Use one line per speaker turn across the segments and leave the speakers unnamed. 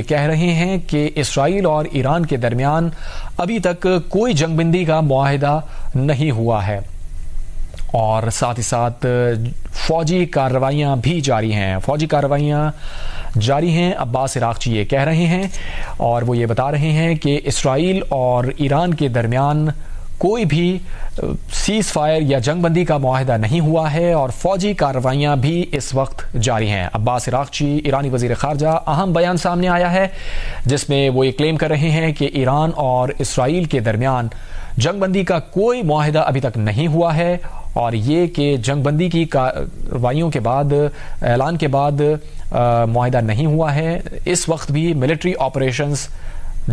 یہ کہہ رہے ہیں کہ اسرائیل اور ایران کے درمیان ابھی تک کوئی جنگ بندی کا معاہدہ نہیں ہوا ہے اور ساتھ ہی ساتھ فوجی کارروائیاں بھی جاری ہیں عباس عراقچی یہ کہہ رہے ہیں اور وہ یہ بتا رہے ہیں کہ اسرائیل اور ایران کے درمیان کوئی بھی سیز فائر یا جنگ بندی کا معاہدہ نہیں ہوا ہے اور فوجی کارروائیاں بھی اس وقت جاری ہیں. عباس عراقچی ایرانی وزیر خارجہ اہم بیان سامنے آیا ہے جس میں وہ یہ کلیم کر رہے ہیں کہ ایران اور اسرائیل کے درمیان جنگ بندی کا کوئی معاہدہ ابھی تک نہیں ہوا ہے اور یہ کہ جنگ بندی کی کارروائیوں کے بعد اعلان کے بعد معاہدہ نہیں ہوا ہے. اس وقت بھی ملٹری آپریشنز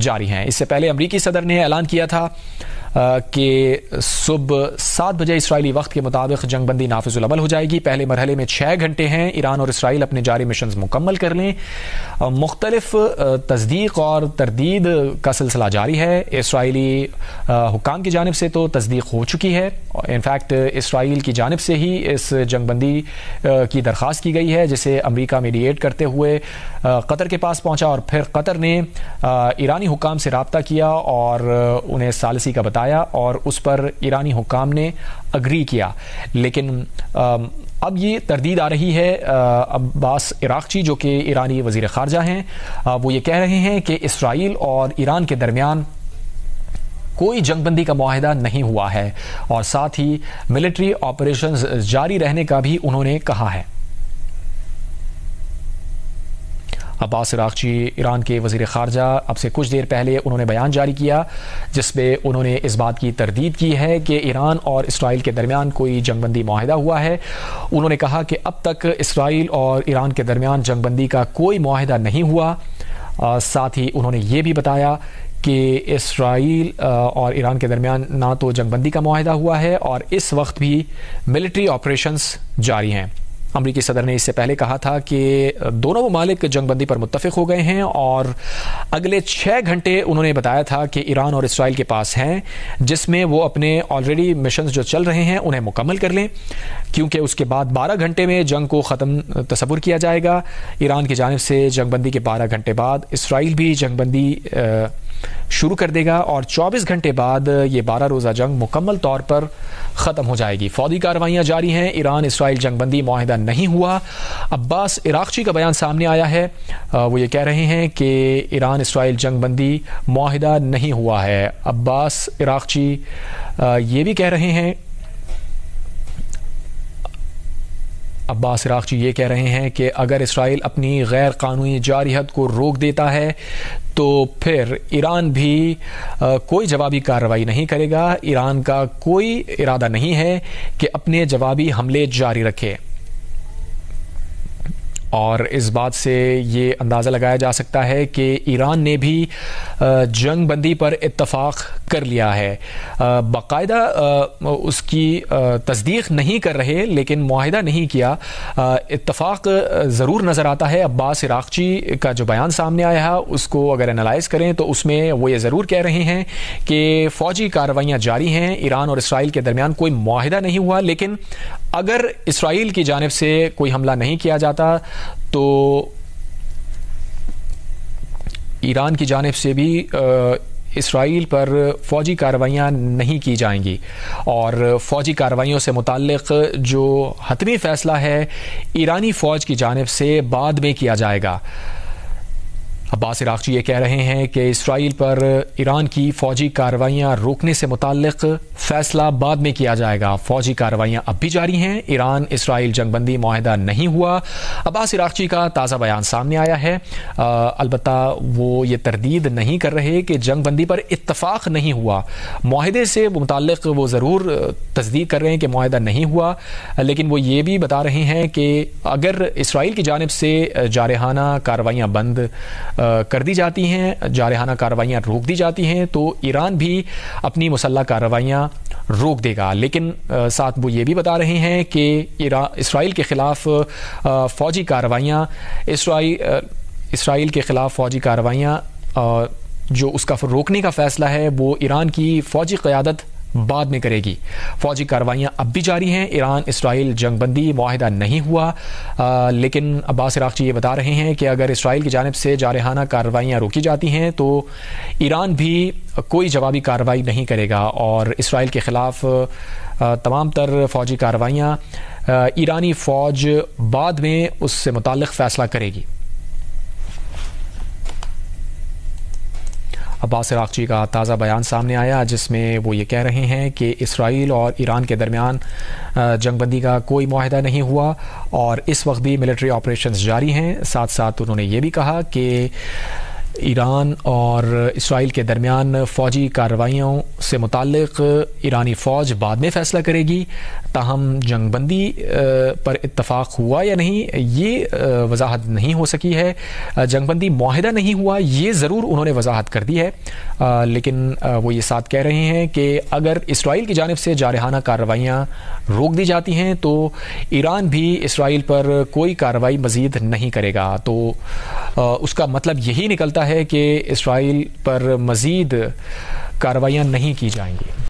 جاری ہیں. اس سے پہلے امریکی صدر نے اعلان کیا تھا کہ صبح 7 بجے اسرائیلی وقت کے مطابق جنگ بندی نافذ العمل ہو جائے گی. پہلے مرحلے میں 6 گھنٹے ہیں. ایران اور اسرائیل اپنے جاری مشنز مکمل کر لیں. مختلف تصدیق اور تردید کا سلسلہ جاری ہے. اسرائیلی حکام کی جانب سے تو تصدیق ہو چکی ہے. انفیکٹ اسرائیل کی جانب سے ہی اس جنگ بندی کی درخواست کی گئی ہے جسے امریکہ میڈیٹ کرتے ہوئے قطر کے پاس پہنچا اور پھر قطر نے ایرانی حکام سے رابطہ کیا اور انہیں ثالثی کا بتایا اور اس پر ایرانی حکام نے اگری کیا. لیکن اب یہ تردید آ رہی ہے. عباس عراقچی جو کہ ایرانی وزیر خارجہ ہیں وہ یہ کہہ رہے ہیں کہ اسرائیل اور ایران کے درمیان کوئی جنگ بندی کا معاہدہ نہیں ہوا ہے اور ساتھ ہی ملٹری آپریشنز جاری رہنے کا بھی انہوں نے کہا ہے. عباس عراقچی ایران کے وزیر خارجہ اب سے کچھ دیر پہلے انہوں نے بیان جاری کیا جس میں انہوں نے اس بات کی تردید کی ہے کہ ایران اور اسرائیل کے درمیان کوئی جنگ بندی معاہدہ ہوا ہے. انہوں نے کہا کہ اب تک اسرائیل اور ایران کے درمیان جنگ بندی کا کوئی معاہدہ نہیں ہوا. ساتھ ہی انہوں نے یہ بھی بتایا کہ اسرائیل اور ایران کے درمیان نہ تو جنگ بندی کا معاہدہ ہوا ہے اور اس وقت بھی ملٹری آپریشنز جاری ہیں. امریکی صدر نے اس سے پہلے کہا تھا کہ دونوں ممالک جنگ بندی پر متفق ہو گئے ہیں اور اگلے 6 گھنٹے انہوں نے بتایا تھا کہ ایران اور اسرائیل کے پاس ہیں جس میں وہ اپنے آلریڈی مشنز جو چل رہے ہیں انہیں مکمل کر لیں کیونکہ اس کے بعد 12 گھنٹے میں جنگ کو ختم تصور کیا جائے گا. ایران کی جانب سے جنگ بندی کے 12 گھنٹے بعد اسرائیل بھی جنگ بندی شروع کر دے گا اور 24 گھنٹے بعد یہ 12 روزہ جنگ مکمل طور پر ختم ہو جائے گی. فوجی کارروائیاں جاری ہیں. ایران اسرائیل جنگ بندی معاہدہ نہیں ہوا. عباس عراقچی کا بیان سامنے آیا ہے. وہ یہ کہہ رہے ہیں کہ ایران اسرائیل جنگ بندی معاہدہ نہیں ہوا ہے. عباس عراقچی یہ بھی کہہ رہے ہیں یہ کہہ رہے ہیں کہ اگر اسرائیل اپنی غیر قانونی جارحیت کو روک دیتا ہے تو پھر ایران بھی کوئی جوابی کارروائی نہیں کرے گا. ایران کا کوئی ارادہ نہیں ہے کہ اپنے جوابی حملے جاری رکھے اور اس بات سے یہ اندازہ لگایا جا سکتا ہے کہ ایران نے بھی جنگ بندی پر اتفاق کر لیا ہے. باقاعدہ اس کی تصدیق نہیں کر رہے لیکن معاہدہ نہیں کیا. اتفاق ضرور نظر آتا ہے. عباس عراقچی کا جو بیان سامنے آیا ہے اس کو اگر انالائز کریں تو اس میں وہ یہ ضرور کہہ رہے ہیں کہ فوجی کارروائیاں جاری ہیں. ایران اور اسرائیل کے درمیان کوئی معاہدہ نہیں ہوا لیکن اگر اسرائیل کی جانب سے کوئی حملہ نہیں کیا جاتا تو ایران کی جانب سے بھی اسرائیل پر فوجی کارروائیاں نہیں کی جائیں گی اور فوجی کارروائیوں سے متعلق جو حتمی فیصلہ ہے ایرانی فوج کی جانب سے بعد میں کیا جائے گا. عباس عراقچی یہ کہہ رہے ہیں کہ اسرائیل پر ایران کی فوجی کارروائیاں روکنے سے متعلق فیصلہ بعد میں کیا جائے گا. فوجی کارروائیاں اب بھی جاری ہیں. ایران اسرائیل جنگ بندی معاہدہ نہیں ہوا. عباس عراقچی کا تازہ بیان سامنے آیا ہے. البتہ وہ یہ تردید نہیں کر رہے کہ جنگ بندی پر اتفاق نہیں ہوا. معاہدے سے متعلق وہ ضرور تصدیق کر رہے ہیں کہ معاہدہ نہیں ہوا لیکن وہ یہ بھی بتا رہے ہیں کہ اگر اسرائیل کی جانب سے جارحانہ کارروائیاں بند کر دی جاتی ہیں, جارحانہ کارروائیاں روک دی جاتی ہیں تو ایران بھی اپنی مسلح کارروائیاں روک دے گا. لیکن ساتھ وہ یہ بھی بتا رہے ہیں کہ اسرائیل کے خلاف فوجی کارروائیاں اسرائیل کے خلاف فوجی کارروائیاں جو اس کا روکنے کا فیصلہ ہے وہ ایران کی فوجی قیادت بعد میں کرے گی. فوجی کارروائیاں اب بھی جاری ہیں. ایران اسرائیل جنگ بندی معاہدہ نہیں ہوا, لیکن عباس عراقچی یہ بتا رہے ہیں کہ اگر اسرائیل کی جانب سے جارحانہ کارروائیاں روکی جاتی ہیں تو ایران بھی کوئی جوابی کارروائی نہیں کرے گا, اور اسرائیل کے خلاف تمام تر فوجی کارروائیاں ایرانی فوج بعد میں اس سے متعلق فیصلہ کرے گی. عباس عراقچی کا تازہ بیان سامنے آیا جس میں وہ یہ کہہ رہے ہیں کہ اسرائیل اور ایران کے درمیان جنگ بندی کا کوئی معاہدہ نہیں ہوا اور اس وقت بھی ملٹری آپریشنز جاری ہیں. ساتھ ساتھ انہوں نے یہ بھی کہا کہ ایران اور اسرائیل کے درمیان فوجی کارروائیوں سے متعلق ایرانی فوج بعد میں فیصلہ کرے گی. تاہم جنگ بندی پر اتفاق ہوا یا نہیں یہ وضاحت نہیں ہو سکی ہے. جنگ بندی معاہدہ نہیں ہوا یہ ضرور انہوں نے وضاحت کر دی ہے, لیکن وہ یہ ساتھ کہہ رہے ہیں کہ اگر اسرائیل کی جانب سے جارحانہ کارروائیاں روک دی جاتی ہیں تو ایران بھی اسرائیل پر کوئی کارروائی مزید نہیں کرے گا. تو اس کا مطلب یہی نکلتا ہے کہ اسرائیل پر مزید کارروائیاں نہیں کی جائیں گی.